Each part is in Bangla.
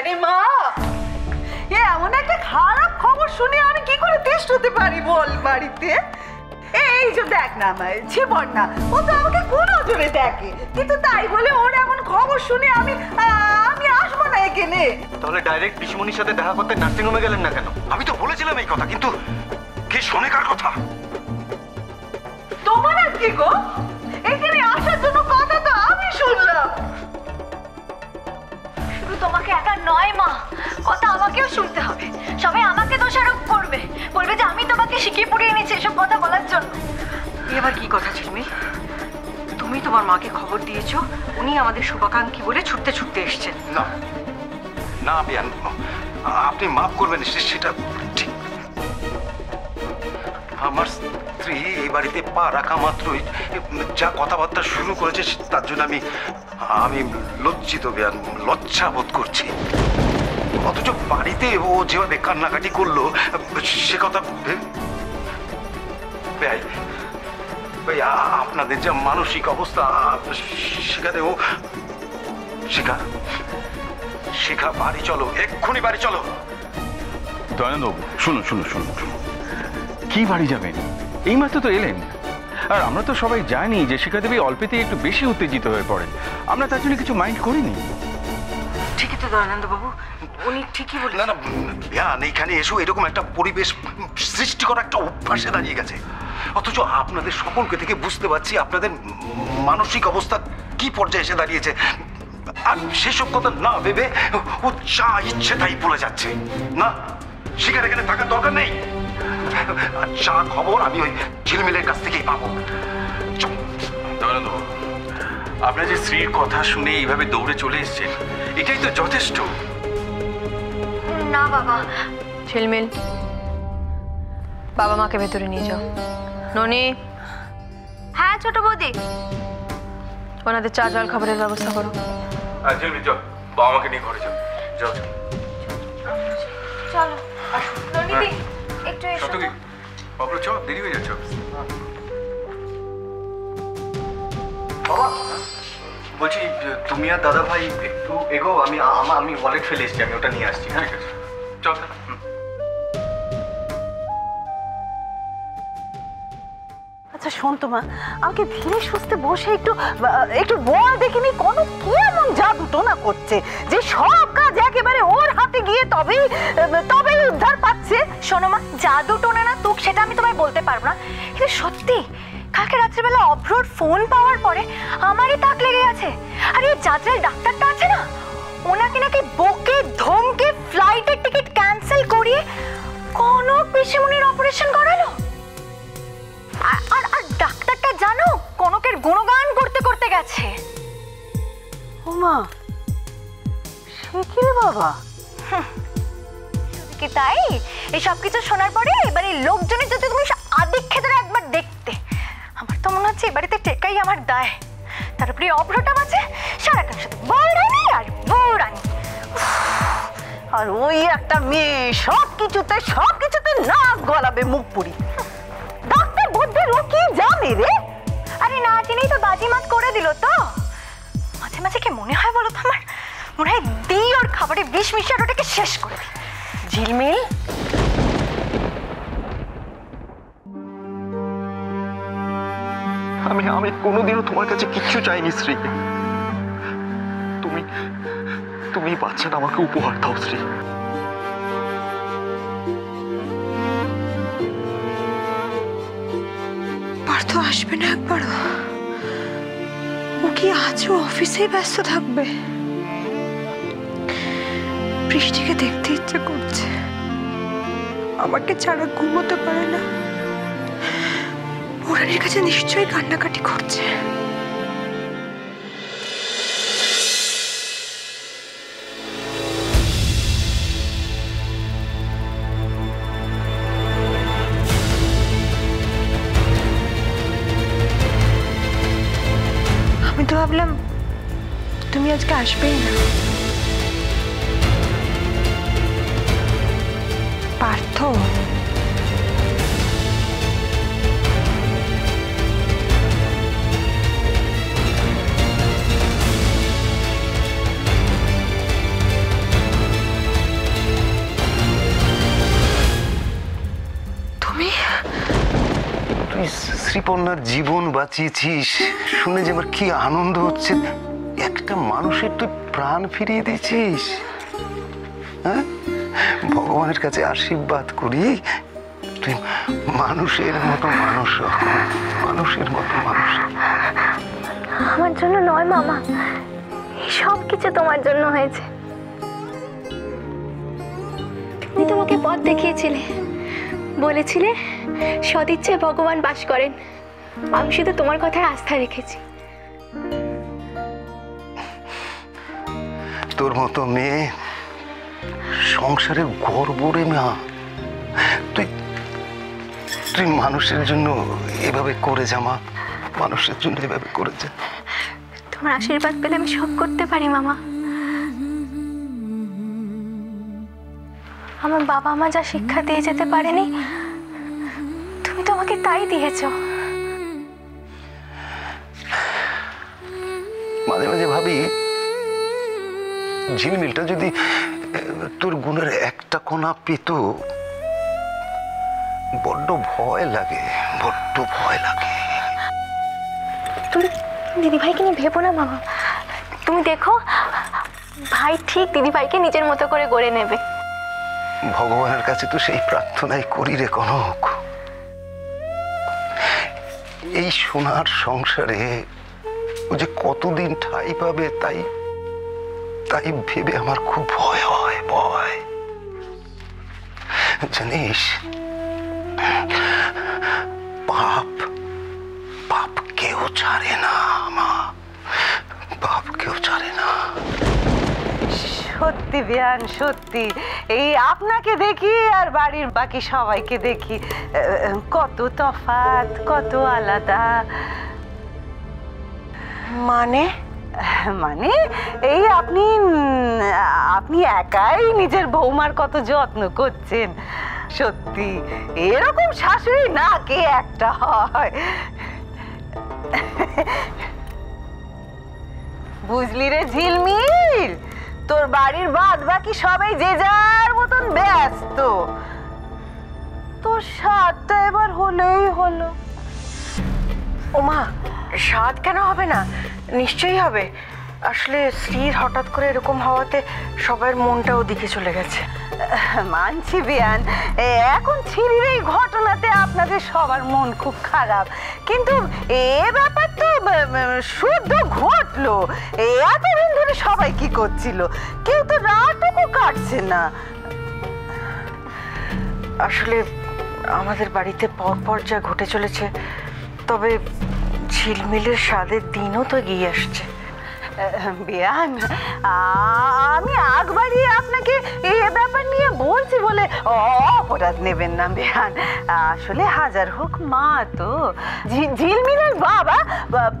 আরে মা, এমন একটা খারাপ খবর শুনে আমি কি করে তেষ্ট হতে পারি বল বাড়িতে? এই যে দেখ না জীবন না, ও তো আমাকে কোন নজরে দেখে, কিন্তু তাই বলে ওর এমন খবর শুনে আমি আসবো না এখানে। তাহলে ডাইরেক্ট পিসিমণির সাথে দেখা করতে নার্সিং হোমে গেলেন না কেন? আমি তো বলেছিলাম এই কথা, কিন্তু কে শোনে কার কথা? তোমার আর কি গো, এখানে আসার জন্য কথা তো আমি শুনলাম। শুধু তোমাকে একা নয় মা, কথা আমাকেও শুনতে হবে। সবাই আমাকে দোষারোপ করবে, বলবে যে আমি তোমাকে শিখিয়ে পড়িয়ে এনেছি এসব কথা বলার জন্য। এবার কি কথা ঝিলমিল? তুমি তোমার মাকে খবর দিয়েছো উনি আমাদের শুভাকাঙ্ক্ষী বলে ছুটতে ছুটতে এসেছেন? না না বিয়ান, আপনি মাফ করবেন, সেটা ঠিক। আমার স্ত্রী এই বাড়িতে পা রাখা মাত্রই যা কথাবার্তা শুরু করেছে, তার জন্য আমি লজ্জিত বিয়ান, লজ্জা বোধ করছি। অথচ বাড়িতে ও যেভাবে কান্নাকাটি করলো সে কথা ভাই, আপনাদের যা মানসিক অবস্থা, সেখানে ও শিখা বাড়ি চলো, এক্ষুনি বাড়ি চলো। দয়ানন্দবাবু শুনুন শুনুন শুনুন শুনুন, কি বাড়ি যাবেন? এইমাত্র তো এলেন। আর আমরা তো সবাই জানি যে শিখা দেবী অল্পেতেই একটু বেশি উত্তেজিত হয়ে পড়েন। আমরা তার জন্য কিছু মাইন্ড করিনি। ঠিকই তো দয়ানন্দবাবু, উনি ঠিকই বলেন। না না বিয়ান, এইখানে এসো এরকম একটা পরিবেশ সৃষ্টি করা একটা অভ্যাসে দাঁড়িয়ে গেছে। অথচ আপনাদের সকলকে থেকে বুঝতে পারছি আপনাদের মানসিক অবস্থা কি পর্যায়ে এসে দাঁড়িয়েছে। আর সেসব কথা না ভেবে ও যা ইচ্ছে তাই বলে যাচ্ছে। না, শিকার এখানে থাকার দরকার নেই। আর যা খবর আমি ওই ঝিলমিলের কাছ থেকেই পাবো। আপনার যে স্ত্রীর কথা শুনে এইভাবে দৌড়ে চলে এসেছেন, এটাই তো যথেষ্ট। না বাবা। ঝিলমিল, বাবা মাকে ভেতরে নিয়ে যাও। ননি। হ্যাঁ ছোট বৌদি। ওনাদের চা জল খাবারের ব্যবস্থা করো। ঝিলমিল চল, বাবা মাকে নিয়ে ঘরে যাও। যাও চলো ননিদি, একটু এসো। বাবলু চল, দেরি হয়ে যাচ্ছে। বাবা বলছি, তুমি আর দাদা ভাই একটু এগো, আমি ওয়ালেট ফেলে এসেছি, আমি ওটা নিয়ে আসছি। হ্যাঁ চল। আচ্ছা শোন তো মা, আমাকে ধীরে সুস্থে বসে একটু বল দেখিনি কোনো কি এমন জাদু টোনা করছে যে সব কাজ একেবারে ওর হাতে গিয়ে তবেই উদ্ধার পাচ্ছে। শোনো মা, জাদু টোনা না তুক সেটা আমি তোমায় বলতে পারবো না, কিন্তু সত্যি কালকে রাত্রিবেলা অভ্রর ফোন পাওয়ার পরে আমারই তাক লেগে গেছে। আর এই জাজরাল ডাক্তারটা আছে না, ওনাকে নাকি বকে ধমকে ফ্লাইটের টিকিট ক্যান্সেল করিয়ে কনক পিসিমণির অপারেশন করালো। আর ডাক্তারটা জানো কনকের গুণগান করতে করতে গেছে। ও মা, সে কি রে বাবা? কি তাই? এই সব কিছু শোনার পরে এবারে লোকজনের যদি তুমি আদিক্ষেত্রে একবার দেখতে, আমার তো মনে হচ্ছে এবারেতে টেকাই আমার দায়। তার উপরে অভ্রটা আছে সারাক্ষণ শুধু বউরানি আর বউরানি। আর ওই একটা মেয়ে সব কিছুতে নাক গলাবে মুখ পুরি। ডাক্তার বুদ্ধির ও কি জানে রে? আরে না জেনেই তো বাজিমাত করে দিল তো। মাঝে মাঝে কি মনে হয় বলো তো, আমার মনে হয় দিই ওর খাবারে বিষ মিশিয়ে ওটাকে শেষ করে দিই। ঝিলমিল, আমি কোনোদিনও তোমার কাছে কিচ্ছু চাইনি শ্রী। তুমি বাচ্চাটা আমাকে উপহার দাও শ্রী। পার্থ আসবে না একবারও? ও কি আজও অফিসেই ব্যস্ত থাকবে? বৃষ্টিকে দেখতে ইচ্ছে করছে, আমাকে ছাড়া ঘুমোতে পারে না। পুরানির কাছে নিশ্চয়ই কান্নাকাটি করছে। আমি তো ভাবলাম তুমি আজকে আসবেই না। পার্থ, শ্রীপর্ণার জীবন বাঁচিয়েছিস শুনে যে আমার কি আনন্দ হচ্ছে। একটা মানুষের তুই প্রাণ ফিরিয়ে দিয়েছিস। হ্যাঁ, ভগবানের কাছে আশীর্বাদ করি তুই মানুষের মতো মানুষ হ, মানুষের মতো মানুষ হ। আমার জন্য নয় মামা, এই সব কিছু তোমার জন্য হয়েছে। তুমি তোমাকে পথ দেখিয়েছিলে, বলেছিলে সদিচ্ছায় ভগবান বাস করেন। আমি শুধু তোমার কথায় আস্থা রেখেছি। তোর মতো মেয়ে সংসারের গর্ব রে মা। তুই তুই মানুষের জন্য এভাবে করে যা মা, মানুষের জন্য এভাবে করে যা। তোমার আশীর্বাদ পেলে আমি সব করতে পারি মামা। আমার বাবা মা যা শিক্ষা দিয়ে যেতে পারেনি, তুমি তো আমাকে তাই দিয়েছো। মাঝে মাঝে ভাবি ঝিলমিলটা যদি তোর গুণের একটা কোণা পেত, বড্ড ভয় লাগে, বড্ড ভয় লাগে। তুমি দিদিভাইকে নিয়ে ভেবো না মামা। তুমি দেখো, ভাই ঠিক দিদিভাইকে নিজের মতো করে গড়ে নেবে। ভগবানের কাছে তো সেই প্রার্থনাই করি রে কনক। এই সোনার সংসারে ও যে কতদিন ঠাঁই পাবে তাই তাই ভেবে আমার খুব ভয় হয়, ভয়। জানিস, পাপ পাপ কেউ ছাড়ে না মা, পাপ কেউ ছাড়ে না। সত্যি বিয়ান, সত্যি এই আপনাকে দেখি আর বাড়ির বাকি সবাইকে দেখি, কত তফাৎ, কত আলাদা। মানে মানে এই আপনি আপনি একাই নিজের বৌমার কত যত্ন করছেন। সত্যি এরকম শাশুড়ি না কে একটা হয়। বুঝলি রে ঝিলমিল, তোর বাড়ির বাদ বাকি সবাই যে যার মতন ব্যস্ত, তোর স্বাদটা এবার হলেই হলো। ওমা, স্বাদ কেন হবে না? নিশ্চয়ই হবে। আসলে স্ত্রীর হঠাৎ করে এরকম হওয়াতে সবার মনটা ওদিকে চলে গেছে। মানছি বিয়ান, এখন ছিরির এই ঘটনাতে আপনাদের সবার মন খুব খারাপ, কিন্তু এ ব্যাপার তো শুদ্ধ ঘটলো। এতদিন ধরে সবাই কি করছিল, কেউ তো রাতটুকু কাটছে না। আসলে আমাদের বাড়িতে পরপর যা ঘটে চলেছে, তবে ঝিলমিলের স্বাদের দিনও তো এগিয়ে আসছে। বিয়ান, আমি আগ বাড়িয়ে আপনাকে এই ব্যাপার নিয়ে বলছি বলে অপরাধ নেবেন না বিয়ান। আসলে হাজার হোক মা তো। ঝিলমিলের বাবা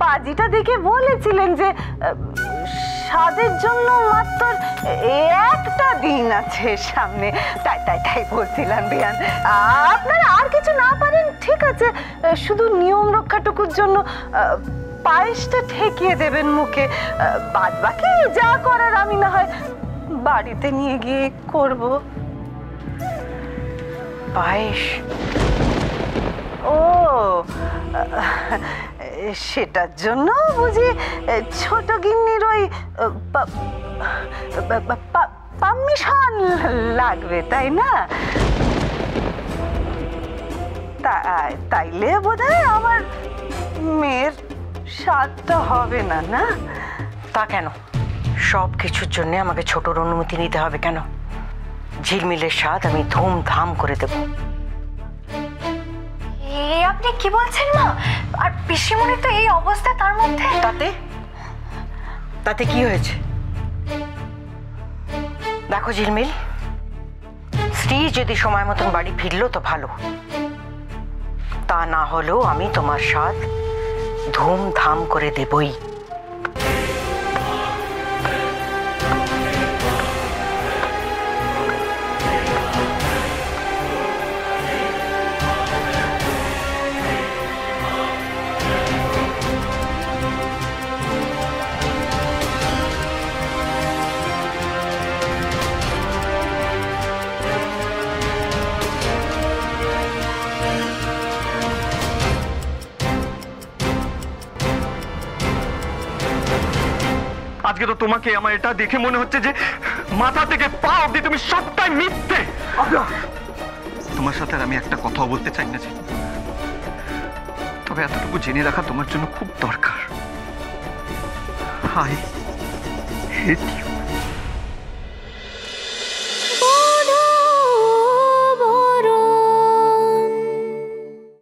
পাজিটা দেখে বলেছিলেন যে স্বাদের জন্য মাত্র একটা দিন আছে সামনে, তাই তাই তাই বলছিলাম বিয়ান। আপনারা আর কিছু না পারেন ঠিক আছে, শুধু নিয়ম রক্ষাটুকুর জন্য পায়েসটা ঠেকিয়ে দেবেন মুখে, বাদ বাকি যা করার আমি না হয় বাড়িতে নিয়ে গিয়ে করব। পায়েস? ও, সেটার জন্য বুঝি ছোট গিন্নির ওই পারমিশন লাগবে, তাই না? তাইলে বোধহয় আমার মেয়ের স্বাদটা হবে না। না তা কেন? সব কিছুর জন্য আমাকে ছোটর অনুমতি নিতে হবে কেন? ঝিলমিলের স্বাদ আমি ধুমধাম করে দেব। আপনি কি বলছেন মা? আর পিসিমণির তো এই অবস্থা, তার মধ্যে তাতে তাতে কি হয়েছে? দেখো ঝিলমিল, স্ত্রী যদি সময় মতন বাড়ি ফিরলো তো ভালো, তা না হলেও আমি তোমার স্বাদ ধুমধাম করে দেবই। আজকে তো তোমাকে আমার এটা দেখে মনে হচ্ছে যে মাথা থেকে পা অব্দি তুমি সবটাই মিথ্যে। তোমার সাথে আর আমি একটা কথাও বলতে চাই না, তবে এতটুকু জেনে রাখা তোমার জন্য খুব দরকার। I hate you.